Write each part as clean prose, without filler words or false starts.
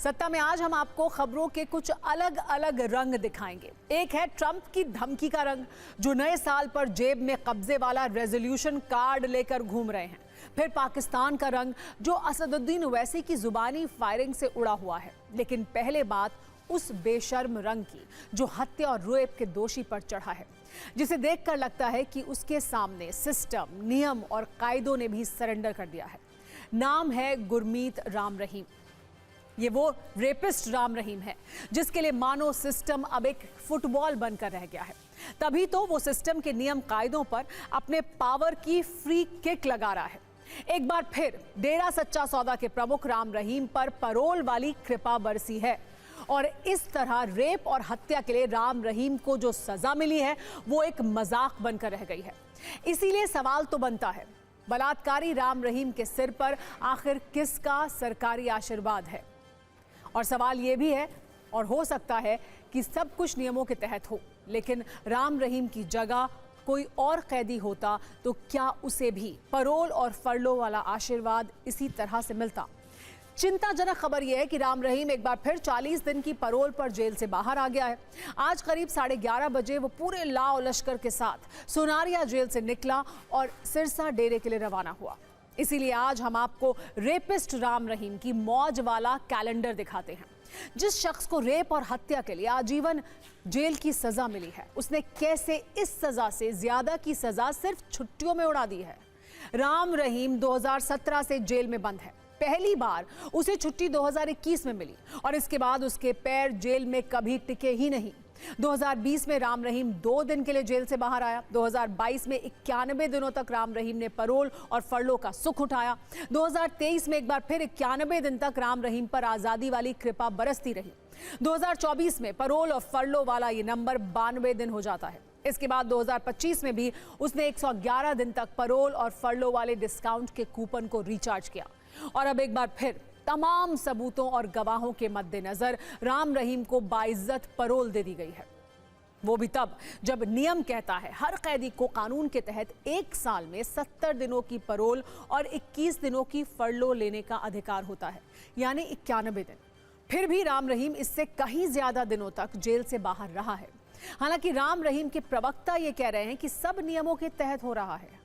सत्ता में आज हम आपको खबरों के कुछ अलग अलग रंग दिखाएंगे। एक है ट्रंप की धमकी का रंग, जो नए साल पर जेब में कब्जे वाला रेजोल्यूशन कार्ड लेकर घूम रहे हैं। फिर पाकिस्तान का रंग, जो असदुद्दीन ओवैसी की जुबानी फायरिंग से उड़ा हुआ है। लेकिन पहले बात उस बेशर्म रंग की, जो हत्या और रेप के दोषी पर चढ़ा है, जिसे देखकर लगता है कि उसके सामने सिस्टम, नियम और कायदों ने भी सरेंडर कर दिया है। नाम है गुरमीत राम रहीम। ये वो रेपिस्ट राम रहीम है जिसके लिए मानो सिस्टम अब एक फुटबॉल बनकर रह गया है। तभी तो वो सिस्टम के नियम कायदों पर अपने पावर की फ्री किक लगा रहा है। एक बार फिर डेरा सच्चा सौदा के प्रमुख राम रहीम पर पैरोल वाली कृपा बरसी है और इस तरह रेप और हत्या के लिए राम रहीम को जो सजा मिली है वो एक मजाक बनकर रह गई है। इसीलिए सवाल तो बनता है, बलात्कारी राम रहीम के सिर पर आखिर किसका सरकारी आशीर्वाद है? और सवाल यह भी है, और हो सकता है कि सब कुछ नियमों के तहत हो, लेकिन राम रहीम की जगह कोई और कैदी होता तो क्या उसे भी पैरोल और फरलो वाला आशीर्वाद इसी तरह से मिलता? चिंताजनक खबर यह है कि राम रहीम एक बार फिर 40 दिन की पैरोल पर जेल से बाहर आ गया है। आज करीब 11:30 बजे वो पूरे लाओ लश्कर के साथ सुनारिया जेल से निकला और सिरसा डेरे के लिए रवाना हुआ। इसीलिए आज हम आपको रेपिस्ट राम रहीम की मौज वाला कैलेंडर दिखाते हैं। जिस शख्स को रेप और हत्या के लिए आजीवन जेल की सजा मिली है, उसने कैसे इस सजा से ज्यादा की सजा सिर्फ छुट्टियों में उड़ा दी है। राम रहीम 2017 से जेल में बंद है। पहली बार उसे छुट्टी 2021 में मिली और इसके बाद उसके पैर जेल में कभी टिके ही नहीं। 2020 में राम रहीम 2 दिन के लिए जेल से बाहर आया। 2022 में 91 दिनों तक राम रहीम ने पैरोल और फरलो का सुख उठाया। 2023 में एक बार फिर 91 दिन तक राम रहीम पर आजादी वाली कृपा बरसती रही। 2024 में पैरोल और फरलो वाला ये नंबर 92 दिन हो जाता है। इसके बाद 2025 में भी उसने 111 दिन तक पैरोल और फरलो वाले डिस्काउंट के कूपन को रिचार्ज किया। और अब एक बार फिर तमाम सबूतों और गवाहों के मद्देनजर राम रहीम को बाइज्जत पैरोल दे दी गई है। वो भी तब जब नियम कहता है हर कैदी को कानून के तहत 1 साल में 70 दिनों की पैरोल और 21 दिनों की फरलो लेने का अधिकार होता है, यानी 91 दिन। फिर भी राम रहीम इससे कहीं ज्यादा दिनों तक जेल से बाहर रहा है। हालांकि राम रहीम के प्रवक्ता ये कह रहे हैं कि सब नियमों के तहत हो रहा है।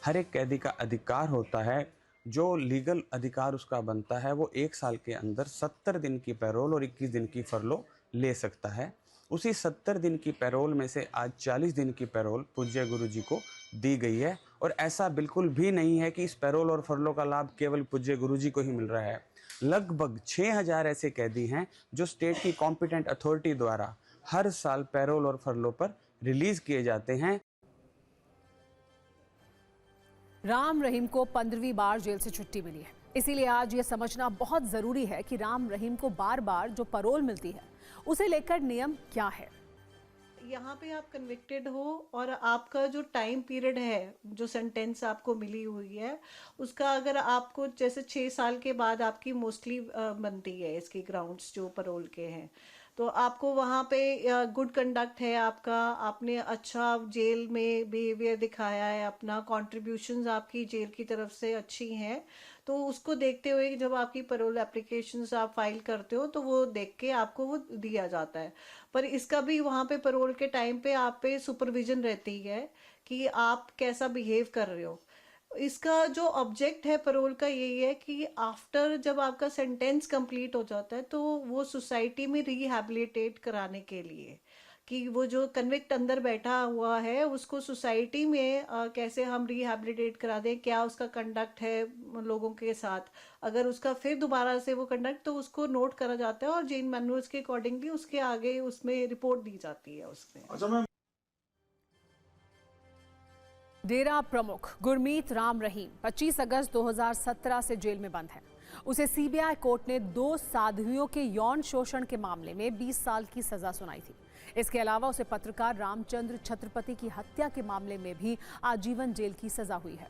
हर एक कैदी का अधिकार होता है, जो लीगल अधिकार उसका बनता है, वो 1 साल के अंदर 70 दिन की पैरोल और 21 दिन की फरलो ले सकता है। उसी 70 दिन की पैरोल में से आज 40 दिन की पैरोल पूज्य गुरुजी को दी गई है। और ऐसा बिल्कुल भी नहीं है कि इस पैरोल और फरलो का लाभ केवल पूज्य गुरुजी को ही मिल रहा है। लगभग 6000 ऐसे कैदी हैं जो स्टेट की कॉम्पिटेंट अथॉरिटी द्वारा हर साल पैरोल और फरलो पर रिलीज किए जाते हैं। राम रहीम को 15वीं बार जेल से छुट्टी मिली है। इसीलिए आज ये समझना बहुत जरूरी है कि राम रहीम को बार बार जो पैरोल मिलती है उसे लेकर नियम क्या है। यहाँ पे आप कन्विक्टेड हो और आपका जो टाइम पीरियड है, जो सेंटेंस आपको मिली हुई है, उसका अगर आपको जैसे 6 साल के बाद आपकी मोस्टली बनती है इसकी ग्राउंड्स जो पैरोल के हैं, तो आपको वहाँ पे गुड कंडक्ट है आपका, आपने अच्छा जेल में बिहेवियर दिखाया है, अपना कॉन्ट्रीब्यूशंस आपकी जेल की तरफ से अच्छी हैं, तो उसको देखते हुए जब आपकी पैरोल एप्लीकेशंस आप फाइल करते हो तो वो देख के आपको वो दिया जाता है। पर इसका भी वहाँ पे पैरोल के टाइम पे आप पे सुपरविजन रहती है कि आप कैसा बिहेव कर रहे हो। इसका जो ऑब्जेक्ट है पैरोल का यही है कि आफ्टर जब आपका सेंटेंस कंप्लीट हो जाता है तो वो सोसाइटी में रिहैबिलिटेट कराने के लिए, कि वो जो कन्विक्ट अंदर बैठा हुआ है उसको सोसाइटी में कैसे हम रिहैबिलिटेट करा दें, क्या उसका कंडक्ट है लोगों के साथ। अगर उसका फिर दोबारा से वो कंडक्ट, तो उसको नोट करा जाता है और जेल मैनुअल्स के अकॉर्डिंगली उसके आगे उसमें रिपोर्ट दी जाती है उसमें। डेरा प्रमुख गुरमीत राम रहीम 25 अगस्त 2017 से जेल में बंद है। उसे सीबीआई कोर्ट ने 2 साध्वियों के यौन शोषण के मामले में 20 साल की सजा सुनाई थी। इसके अलावा उसे पत्रकार रामचंद्र छत्रपति की हत्या के मामले में भी आजीवन जेल की सजा हुई है।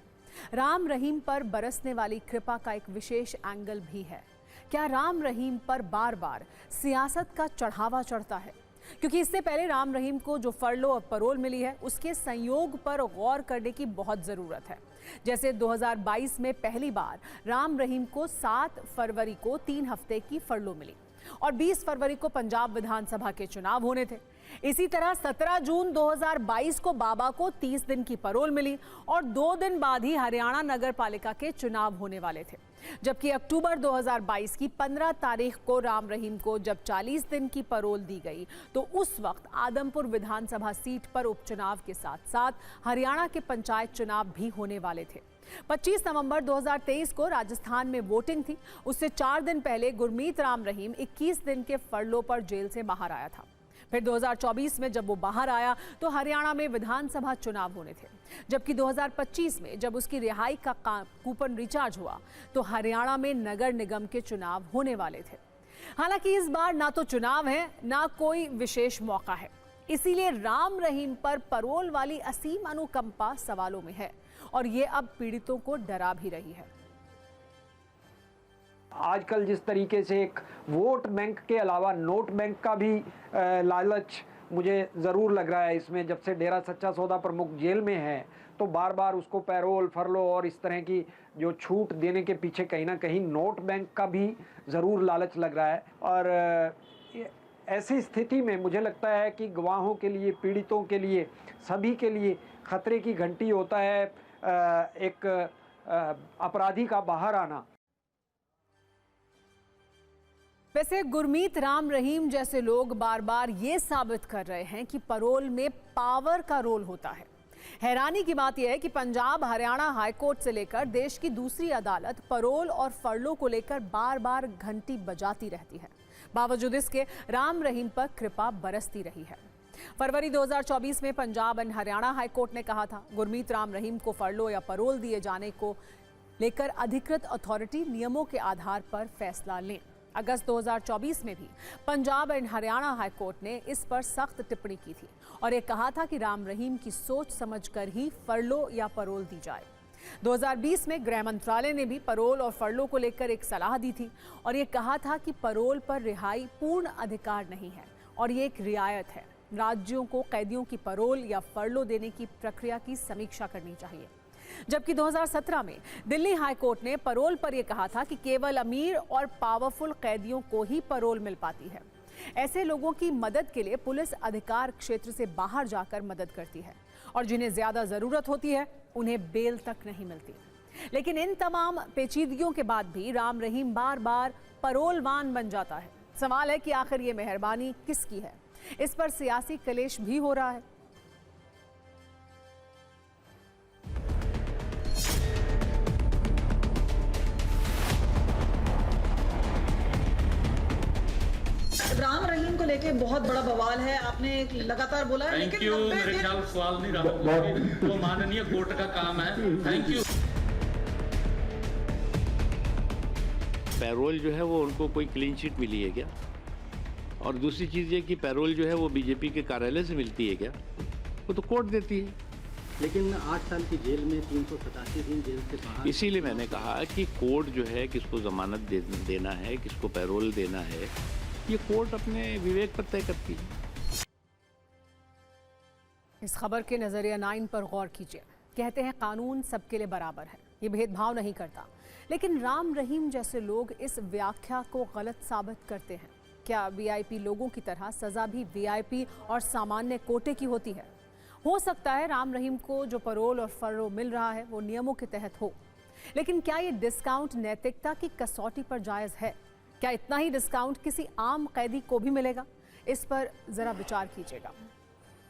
राम रहीम पर बरसने वाली कृपा का एक विशेष एंगल भी है। क्या राम रहीम पर बार बार सियासत का चढ़ावा चढ़ता है? क्योंकि इससे पहले राम रहीम को जो फरलो और परोल मिली है उसके संयोग पर गौर करने की बहुत ज़रूरत है। जैसे 2022 में पहली बार राम रहीम को 7 फरवरी को 3 हफ्ते की फरलो मिली और 20 फरवरी को पंजाब विधानसभा के चुनाव होने थे। इसी तरह 17 जून 2022 को बाबा को 30 दिन की परोल मिली और 2 दिन बाद ही हरियाणा नगर पालिका के चुनाव होने वाले थे। जबकि अक्टूबर 2022 की 15 तारीख को राम रहीम को जब 40 दिन की परोल दी गई तो उस वक्त आदमपुर विधानसभा सीट पर उपचुनाव के साथ साथ हरियाणा के पंचायत चुनाव भी होने वाले थे। 25 नवंबर 2023 को राजस्थान में वोटिंग थी। उससे 4 दिन पहले गुरमीत राम रहीम 21 दिन के फरलो पर जेल से बाहर आया था। फिर 2024 में जब वो बाहर आया तो हरियाणा में विधानसभा चुनाव होने थे, जबकि 2025 में जब उसकी रिहाई का कूपन रिचार्ज हुआ तो हरियाणा में नगर निगम के चुनाव होने वाले थे। हालांकि इस बार ना तो चुनाव है ना कोई विशेष मौका है, इसीलिए राम रहीम पर परोल वाली असीम अनुकंपा सवालों में है और ये अब पीड़ितों को डरा भी रही है। आजकल जिस तरीके से एक वोट बैंक के अलावा नोट बैंक का भी लालच मुझे ज़रूर लग रहा है इसमें। जब से डेरा सच्चा सौदा प्रमुख जेल में है तो बार बार उसको पैरोल, फरलो और इस तरह की जो छूट देने के पीछे कहीं ना कहीं नोट बैंक का भी ज़रूर लालच लग रहा है। और ऐसी स्थिति में मुझे लगता है कि गवाहों के लिए, पीड़ितों के लिए, सभी के लिए खतरे की घंटी होता है एक अपराधी का बाहर आना। वैसे गुरमीत राम रहीम जैसे लोग बार बार ये साबित कर रहे हैं कि परोल में पावर का रोल होता है। हैरानी की बात यह है कि पंजाब, हरियाणा हाईकोर्ट से लेकर देश की दूसरी अदालत परोल और फरलो को लेकर बार बार घंटी बजाती रहती है। बावजूद इसके राम रहीम पर कृपा बरसती रही है। फरवरी 2024 में पंजाब एंड हरियाणा हाईकोर्ट ने कहा था गुरमीत राम रहीम को फरलो या परोल दिए जाने को लेकर अधिकृत अथॉरिटी नियमों के आधार पर फैसला लें। अगस्त 2024 में भी पंजाब एंड हरियाणा हाईकोर्ट ने इस पर सख्त टिप्पणी की थी और ये कहा था कि राम रहीम की सोच समझकर ही फरलो या परोल दी जाए। 2020 में गृह मंत्रालय ने भी परोल और फरलो को लेकर एक सलाह दी थी और ये कहा था कि परोल पर रिहाई पूर्ण अधिकार नहीं है और ये एक रियायत है। राज्यों को कैदियों की परोल या फरलो देने की प्रक्रिया की समीक्षा करनी चाहिए। जबकि 2017 में दिल्ली हाईकोर्ट ने परोल पर यह कहा था कि केवल अमीर और पावरफुल कैदियों को ही परोल मिल पाती है। ऐसे लोगों की मदद के लिए पुलिस अधिकार क्षेत्र से बाहर जाकर मदद करती है और जिन्हें ज्यादा जरूरत होती है उन्हें बेल तक नहीं मिलती। लेकिन इन तमाम पेचीदगियों के बाद भी राम रहीम बार बार परोलवान बन जाता है। सवाल है कि आखिर ये मेहरबानी किसकी है? इस पर सियासी कलेश भी हो रहा है। राम रहीम को लेके बहुत बड़ा बवाल है, आपने लगातार बोला है, थैंक यू। मेरे ख्याल सवाल नहीं रहा, वो माननीय कोर्ट का काम है। Thank you. पैरोल जो है वो उनको कोई क्लीन चिट मिली है क्या? और दूसरी चीज़ ये कि पैरोल जो है वो बीजेपी के कार्यालय से मिलती है क्या? वो तो कोर्ट देती है। लेकिन 8 साल की जेल में 387 दिन जेल से बाहर। इसीलिए मैंने कहा कि कोर्ट जो है किसको जमानत देना है, किसको पैरोल देना है, ये कोर्ट अपने विवेक पर तय करती है। इस खबर के नजरिया 9 पर गौर कीजिए। कहते हैं कानून सबके लिए बराबर है, ये भेदभाव नहीं करता। लेकिन राम रहीम जैसे लोग इस व्याख्या को गलत साबित करते हैं। क्या वीआईपी लोगों की तरह सजा भी वीआईपी और सामान्य कोटे की होती है? हो सकता है राम रहीम को जो परोल और फरलो मिल रहा है वो नियमों के तहत हो, लेकिन क्या ये डिस्काउंट नैतिकता की कसौटी पर जायज है? क्या इतना ही डिस्काउंट किसी आम कैदी को भी मिलेगा? इस पर जरा विचार कीजिएगा।